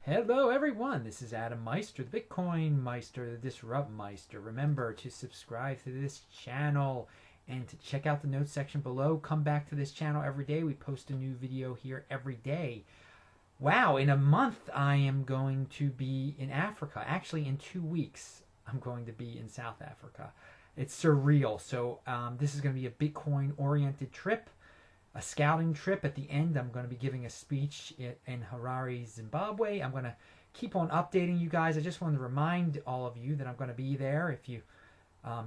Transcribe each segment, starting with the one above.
Hello everyone, this is Adam Meister, the Bitcoin Meister, the Disrupt Meister. Remember to subscribe to this channel and to check out the notes section below. Come back to this channel every day. We post a new video here every day. Wow, in a month I am going to be in Africa. Actually, in 2 weeks I'm going to be in South Africa. It's surreal. So this is going to be a Bitcoin-oriented trip, a scouting trip. At the end, I'm going to be giving a speech in Harare, Zimbabwe. I'm going to keep on updating you guys. I just wanted to remind all of you that I'm going to be there. If you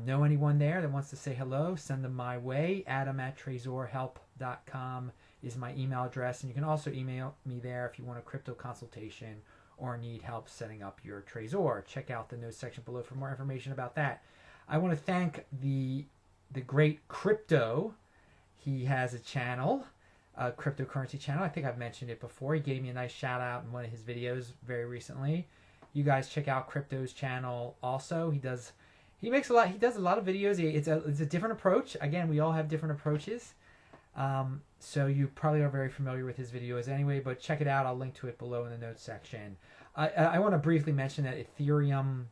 know anyone there that wants to say hello, send them my way. adam@tresorhelp.com is my email address. And you can also email me there if you want a crypto consultation or need help setting up your Trezor. Check out the notes section below for more information about that. I want to thank the great Crypto. He has a channel, a cryptocurrency channel. I think I've mentioned it before. He gave me a nice shout out in one of his videos very recently. You guys check out Crypto's channel also. He does a lot of videos. It's a different approach. Again, we all have different approaches. So you probably are very familiar with his videos anyway, but check it out. I'll link to it below in the notes section. I want to briefly mention that Ethereum,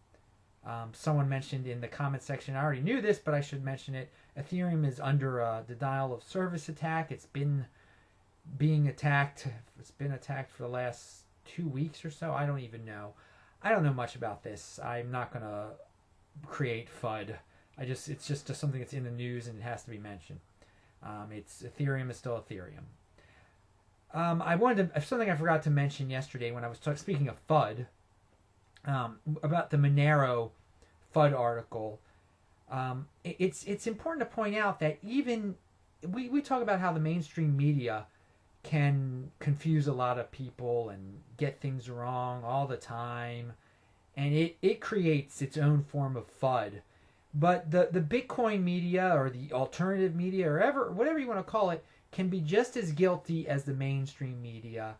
someone mentioned in the comment section, I already knew this, but I should mention it. Ethereum is under a denial of service attack. It's been being attacked. It's been attacked for the last 2 weeks or so. I don't even know. I don't know much about this. I'm not going to create FUD. It's just something that's in the news and it has to be mentioned. Ethereum is still Ethereum. Something I forgot to mention yesterday when I was speaking of FUD, about the Monero FUD article. It's important to point out that even we talk about how the mainstream media can confuse a lot of people and get things wrong all the time, and it creates its own form of FUD. But the Bitcoin media or the alternative media or whatever you want to call it can be just as guilty as the mainstream media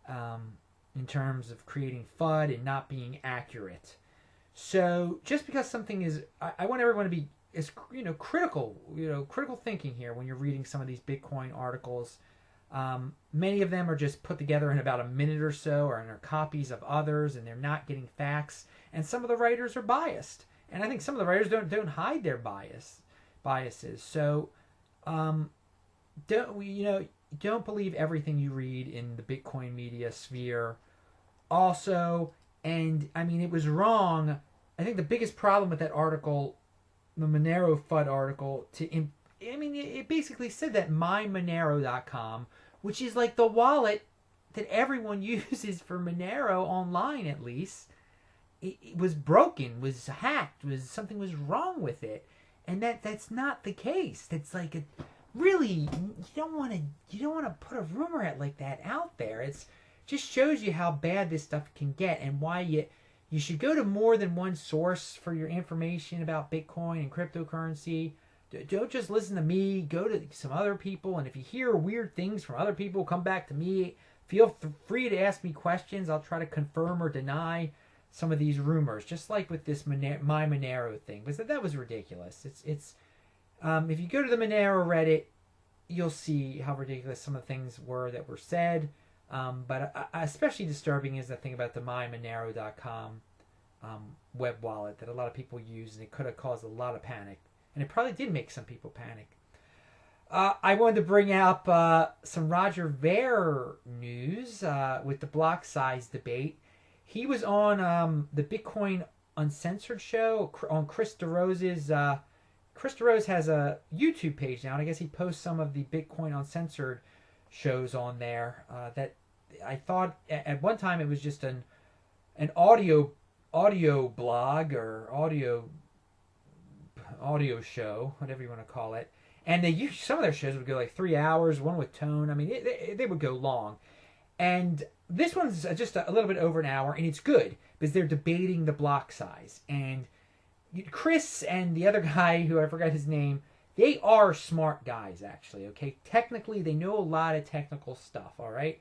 in terms of creating FUD and not being accurate. So just because something is, I want everyone to be critical, critical thinking here when you're reading some of these Bitcoin articles. Many of them are just put together in about a minute or so, or are copies of others, and they're not getting facts. And some of the writers are biased, and I think some of the writers don't hide their biases. So don't believe everything you read in the Bitcoin media sphere. Also, and I mean, it was wrong. I think the biggest problem with that article, the Monero FUD article, it basically said that Mymonero.com, which is like the wallet that everyone uses for Monero online, at least, it was broken, was hacked, something was wrong with it, and that's not the case. That's like really, you don't want to put a rumor like that out there. It's just shows you how bad this stuff can get and why you should go to more than one source for your information about Bitcoin and cryptocurrency. Don't just listen to me. Go to some other people, and if you hear weird things from other people, come back to me. Feel free to ask me questions. I'll try to confirm or deny some of these rumors, just like with this Mymonero thing. But that was ridiculous. It's if you go to the Monero Reddit, you'll see how ridiculous some of the things were that were said. But especially disturbing is the thing about the Mymonero.com web wallet that a lot of people use, and it could have caused a lot of panic. And it probably did make some people panic. I wanted to bring up some Roger Ver news with the block size debate. He was on the Bitcoin Uncensored show on Chris DeRose's. Chris DeRose has a YouTube page now, and I guess he posts some of the Bitcoin Uncensored shows on there. That I thought at one time it was just an audio blog or audio show, whatever you want to call it. And some of their shows would go like 3 hours, one with Tone. I mean, they would go long. And this one's just a little bit over an hour, and it's good because they're debating the block size. And Chris and the other guy, who I forgot his name, they are smart guys, actually, okay? Technically, they know a lot of technical stuff, all right?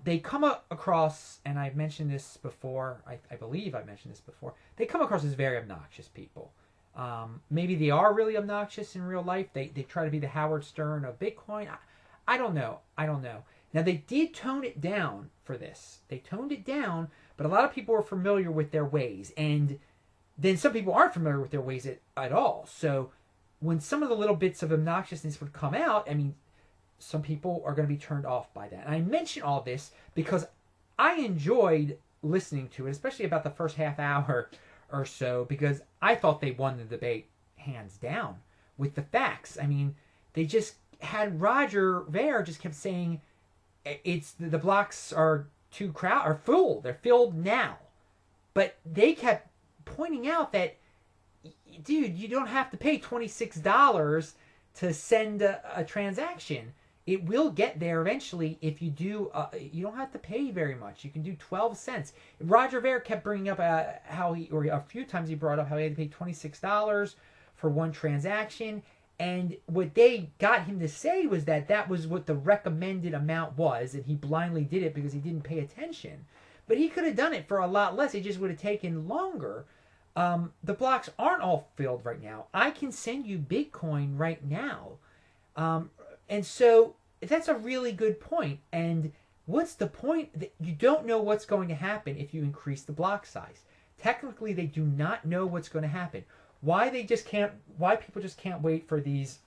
They come across, and I've mentioned this before, I believe I've mentioned this before, they come across as very obnoxious people. Maybe they are really obnoxious in real life. They try to be the Howard Stern of Bitcoin. I don't know. Now, they did tone it down for this. They toned it down, but a lot of people are familiar with their ways. And then some people aren't familiar with their ways at all. So when some of the little bits of obnoxiousness would come out, I mean, some people are going to be turned off by that. And I mention all this because I enjoyed listening to it, especially about the first half hour or so, because I thought they won the debate hands down with the facts. I mean, they just had Roger Ver just kept saying it's the blocks are are full. They're filled now. But they kept pointing out that, dude, you don't have to pay $26 to send a transaction. It will get there eventually if you do. You don't have to pay very much. You can do 12 cents. Roger Ver kept bringing up or a few times he brought up how he had to pay $26 for one transaction. And what they got him to say was that was what the recommended amount was, and he blindly did it because he didn't pay attention. But he could have done it for a lot less. It just would have taken longer. The blocks aren't all filled right now. I can send you Bitcoin right now. And so that's a really good point. And what's the point? You don't know what's going to happen if you increase the block size. Technically, they do not know what's going to happen. Why people just can't wait for these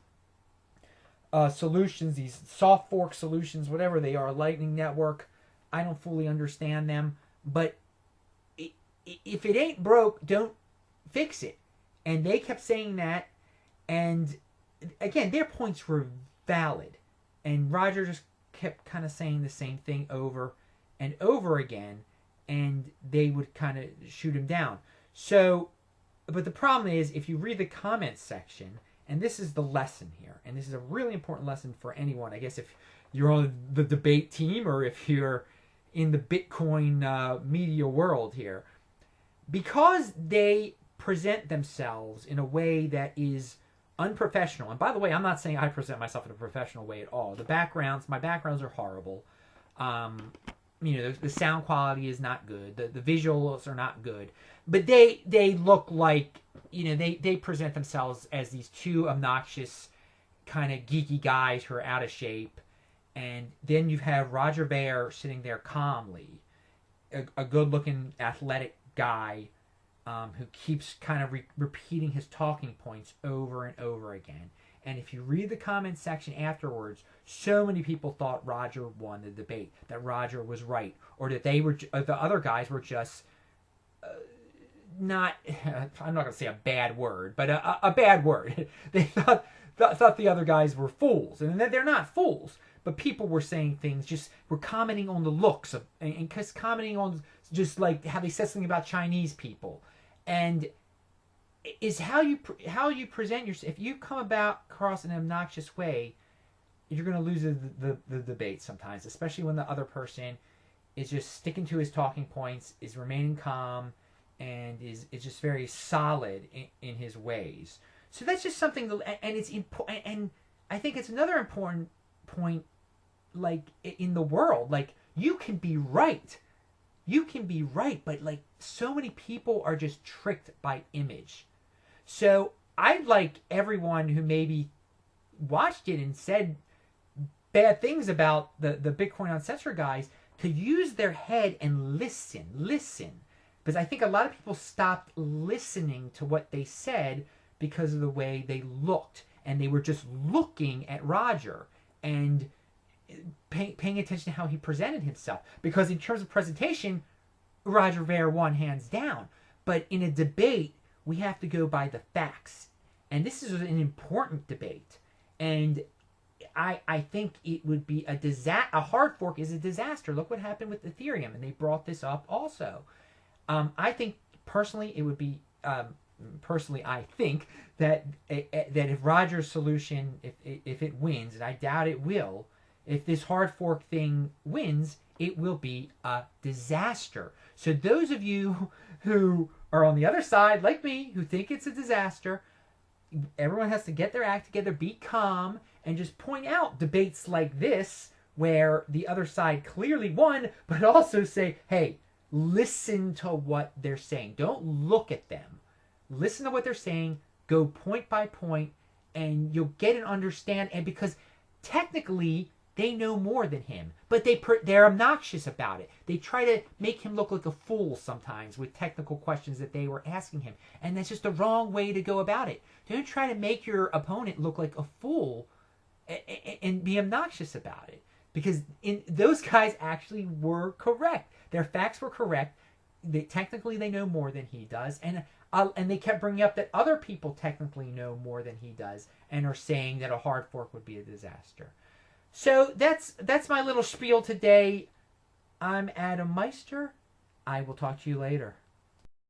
solutions, these soft fork solutions, whatever they are, Lightning Network. I don't fully understand them. But if it ain't broke, don't fix it. And they kept saying that. And again, their points were valid. And Roger just kept kind of saying the same thing over and over again. And they would kind of shoot him down. So, but the problem is, if you read the comments section, and this is the lesson here, and this is a really important lesson for anyone, I guess if you're on the debate team or if you're in the Bitcoin media world here, because they present themselves in a way that is unprofessional. And by the way, I'm not saying I present myself in a professional way at all. My backgrounds are horrible. The sound quality is not good. The visuals are not good. But they look like, they present themselves as these two obnoxious kind of geeky guys who are out of shape. And then you have Roger Ver sitting there calmly, a good-looking athletic guy who keeps kind of repeating his talking points over and over again. And if you read the comment section afterwards, so many people thought Roger won the debate, that Roger was right, or that the other guys were just not. I'm not going to say a bad word, but a bad word. They thought the other guys were fools, and they're not fools. But people were saying things, were commenting on the looks and commenting on just like how they said something about Chinese people, and is how you present yourself. If you come across an obnoxious way, you're going to lose the debate sometimes, especially when the other person is just sticking to his talking points, is remaining calm, and is just very solid in his ways. So that's just something, and it's important. And I think it's another important point, like in the world, like you can be right, but like so many people are just tricked by image. So I'd like everyone who maybe watched it and said bad things about the Bitcoin Uncensored guys to use their head and listen. Because I think a lot of people stopped listening to what they said because of the way they looked. And they were just looking at Roger and paying attention to how he presented himself. Because in terms of presentation, Roger Ver won hands down. But in a debate, we have to go by the facts. And this is an important debate. And I think it would be a disaster. A hard fork is a disaster. Look what happened with Ethereum. And they brought this up also. I think, personally, it would be... I think that if Roger's solution, if it wins, and I doubt it will, if this hard fork thing wins, it will be a disaster. So those of you who are on the other side, like me, who think it's a disaster, everyone has to get their act together, be calm, and just point out debates like this where the other side clearly won, but also say, hey, listen to what they're saying. Don't look at them. Listen to what they're saying, go point by point, and you'll get and understand. And because technically, they know more than him, but they're obnoxious about it. They try to make him look like a fool sometimes with technical questions that they were asking him, and that's just the wrong way to go about it. Don't try to make your opponent look like a fool and be obnoxious about it, because those guys actually were correct. Their facts were correct. Technically, they know more than he does, and they kept bringing up that other people technically know more than he does, and are saying that a hard fork would be a disaster. So that's my little spiel today. I'm Adam Meister. I will talk to you later.